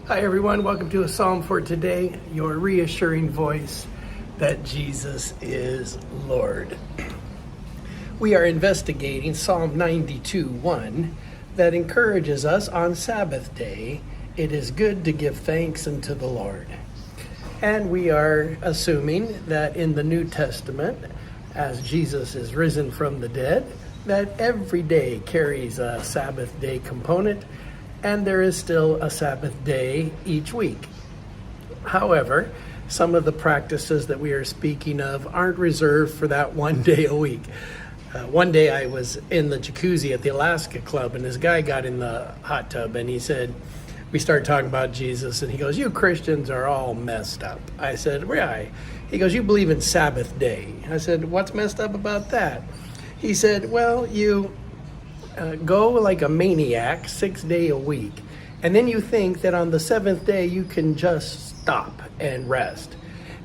Hi everyone, welcome to a Psalm for today, your reassuring voice that Jesus is Lord. We are investigating Psalm 92:1 that encourages us on Sabbath day, it is good to give thanks unto the Lord. And we are assuming that in the New Testament, as Jesus is risen from the dead, that every day carries a Sabbath day component, and there is still a Sabbath day each week. However, some of the practices that we are speaking of aren't reserved for that one day a week. One day I was in the jacuzzi at the Alaska Club, and this guy got in the hot tub, and he said, we started talking about Jesus, and he goes, "You Christians are all messed up." I said, "Why?" He goes, "You believe in Sabbath day." I said, "What's messed up about that?" He said, "Well, you go like a maniac 6 days a week, and then you think that on the seventh day you can just stop and rest."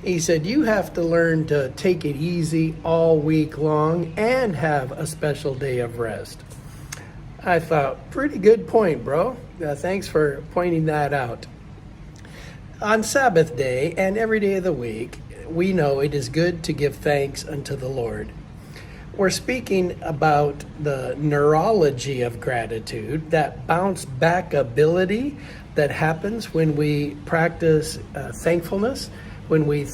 He said, "You have to learn to take it easy all week long and have a special day of rest." I thought, pretty good point, bro. Thanks for pointing that out. On Sabbath day and every day of the week, we know it is good to give thanks unto the Lord. We're speaking about the neurology of gratitude, that bounce back ability that happens when we practice thankfulness, when we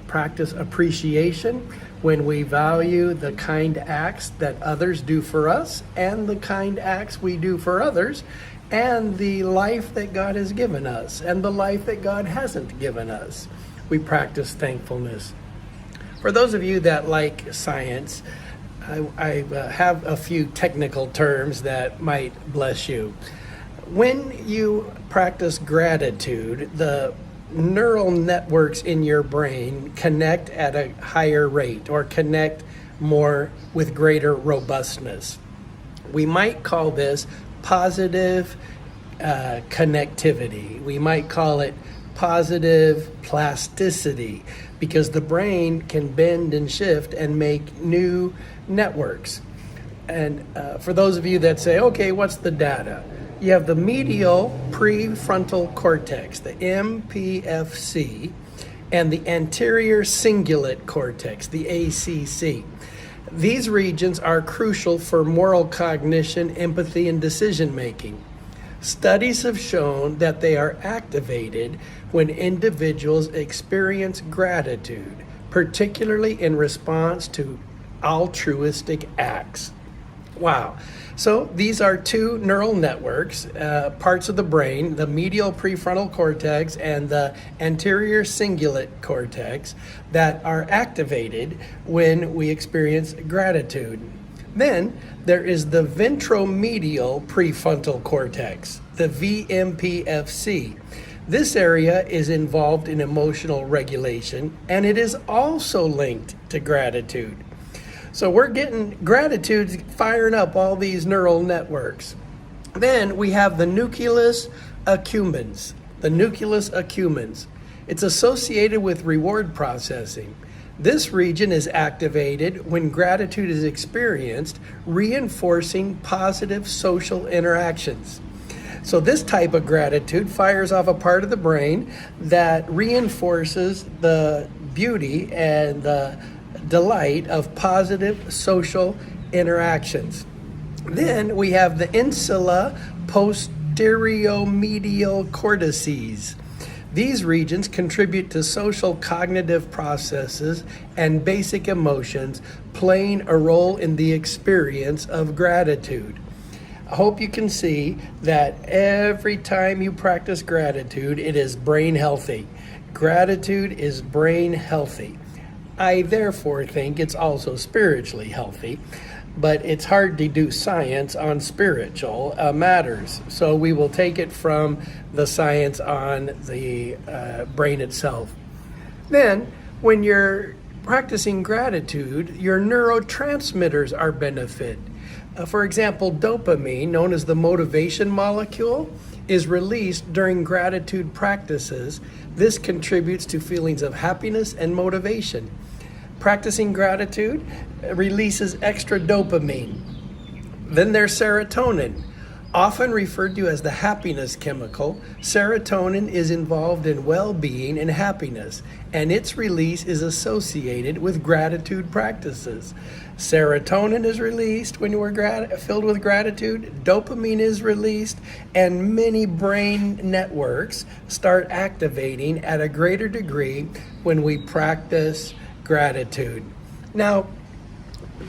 practice appreciation, when we value the kind acts that others do for us and the kind acts we do for others, and the life that God has given us and the life that God hasn't given us. We practice thankfulness. For those of you that like science, I have a few technical terms that might bless you. When you practice gratitude, the neural networks in your brain connect at a higher rate or connect more with greater robustness. We might call this positive connectivity. We might call it positive plasticity, because the brain can bend and shift and make new networks. And for those of you that say, okay, what's the data? You have the medial prefrontal cortex, the MPFC, and the anterior cingulate cortex, the ACC. These regions are crucial for moral cognition, empathy, and decision making. Studies have shown that they are activated when individuals experience gratitude, particularly in response to altruistic acts. Wow. So these are two neural networks, parts of the brain, the medial prefrontal cortex and the anterior cingulate cortex, that are activated when we experience gratitude. Then there is the ventromedial prefrontal cortex, the VMPFC. This area is involved in emotional regulation, and it is also linked to gratitude. So we're getting gratitude firing up all these neural networks. Then we have the nucleus accumbens. The nucleus accumbens. It's associated with reward processing. This region is activated when gratitude is experienced, reinforcing positive social interactions. So this type of gratitude fires off a part of the brain that reinforces the beauty and the delight of positive social interactions. Then we have the insula posteriomedial cortices. These regions contribute to social cognitive processes and basic emotions, playing a role in the experience of gratitude. I hope you can see that every time you practice gratitude, it is brain healthy. Gratitude is brain healthy. I therefore think it's also spiritually healthy, but it's hard to do science on spiritual matters. So we will take it from the science on the brain itself. Then, when you're practicing gratitude, your neurotransmitters are benefited. For example, dopamine, known as the motivation molecule, is released during gratitude practices. This contributes to feelings of happiness and motivation. Practicing gratitude releases extra dopamine. Then there's serotonin. Often referred to as the happiness chemical, serotonin is involved in well-being and happiness, and its release is associated with gratitude practices. Serotonin is released when we're filled with gratitude, dopamine is released, and many brain networks start activating at a greater degree when we practice gratitude. Now,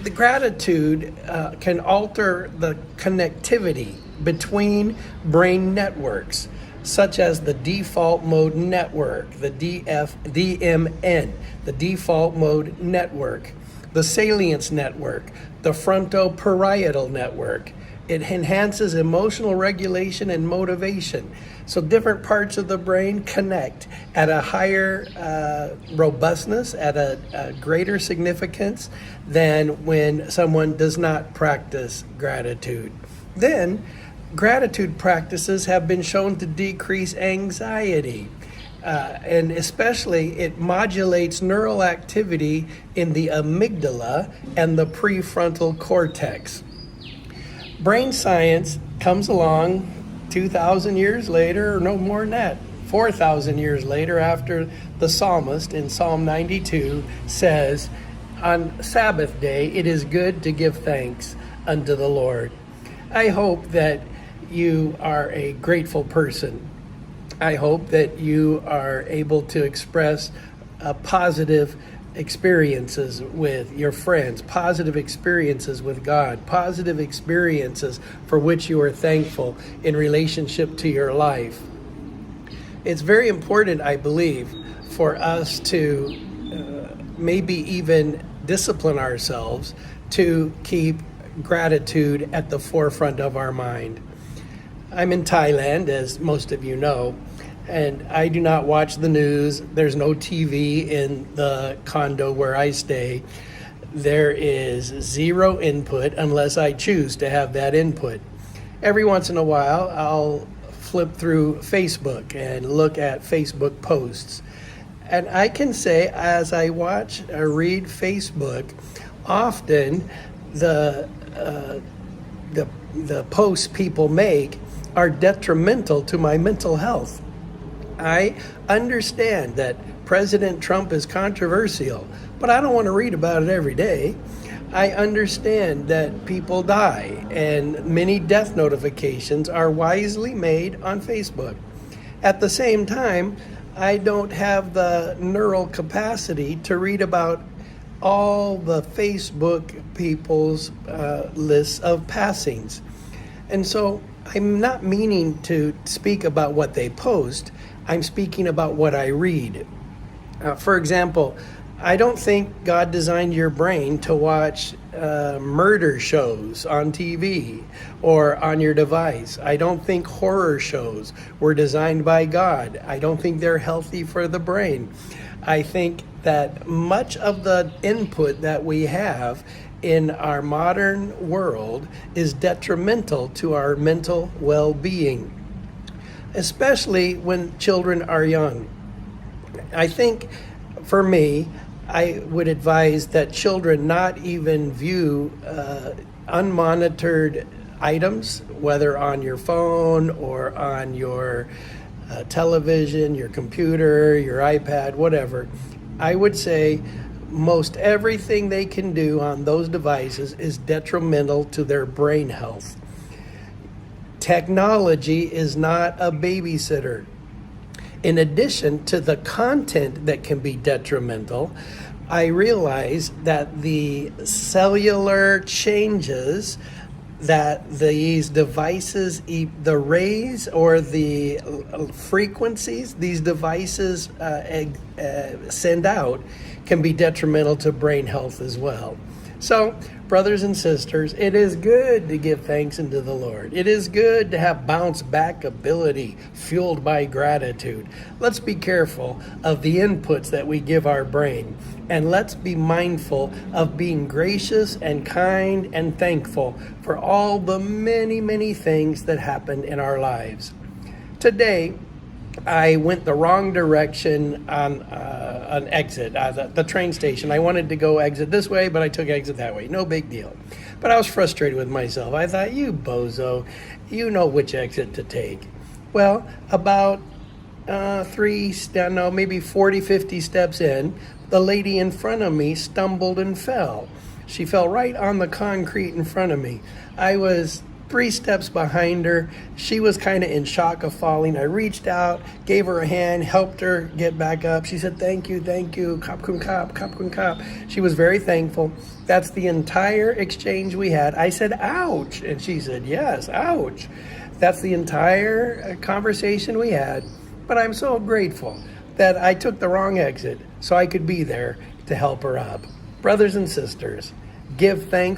the gratitude can alter the connectivity between brain networks, such as the default mode network, the DMN, the default mode network, the salience network, the frontoparietal network. It enhances emotional regulation and motivation. So different parts of the brain connect at a higher robustness, at a greater significance than when someone does not practice gratitude. Then, gratitude practices have been shown to decrease anxiety. And especially it modulates neural activity in the amygdala and the prefrontal cortex. Brain science comes along 2,000 years later, or no more than that, 4,000 years later, after the psalmist in Psalm 92 says, on Sabbath day, it is good to give thanks unto the Lord. I hope that you are a grateful person. I hope that you are able to express positive experiences with your friends, positive experiences with God, positive experiences for which you are thankful in relationship to your life. It's very important, I believe, for us to maybe even discipline ourselves to keep gratitude at the forefront of our mind. I'm in Thailand, as most of you know, and I do not watch the news. There's no TV in the condo where I stay. There is zero input unless I choose to have that input. Every once in a while, I'll flip through Facebook and look at Facebook posts. And I can say, as I watch or read Facebook, often the posts people make are detrimental to my mental health. I understand that President Trump is controversial, but I don't want to read about it every day. I understand that people die, and many death notifications are wisely made on Facebook. At the same time, I don't have the neural capacity to read about all the Facebook people's lists of passings. And so I'm not meaning to speak about what they post. I'm speaking about what I read. For example, I don't think God designed your brain to watch murder shows on TV or on your device. I don't think horror shows were designed by God. I don't think they're healthy for the brain. I think that much of the input that we have in our modern world is detrimental to our mental well-being, especially when children are young. I think, for me, I would advise that children not even view unmonitored items, whether on your phone or on your television, your computer, your iPad, whatever. I would say most everything they can do on those devices is detrimental to their brain health. Technology is not a babysitter. In addition to the content that can be detrimental, I realize that the cellular changes that these devices, the rays or the frequencies these devices send out, can be detrimental to brain health as well. So, brothers and sisters, it is good to give thanks unto the Lord. It is good to have bounce back ability fueled by gratitude. Let's be careful of the inputs that we give our brain, and let's be mindful of being gracious and kind and thankful for all the many, many things that happen in our lives. Today, I went the wrong direction on an exit, the train station. I wanted to go exit this way, but I took exit that way. No big deal. But I was frustrated with myself. I thought, you bozo, you know which exit to take. Well, about maybe 40, 50 steps in, the lady in front of me stumbled and fell. She fell right on the concrete in front of me. I was 3 steps behind her. She was kind of in shock of falling. I reached out, gave her a hand, helped her get back up. She said, thank you, kap kun kap, kap kun kap. She was very thankful. That's the entire exchange we had. I said, ouch. And she said, yes, ouch. That's the entire conversation we had. But I'm so grateful that I took the wrong exit so I could be there to help her up. Brothers and sisters, give thanks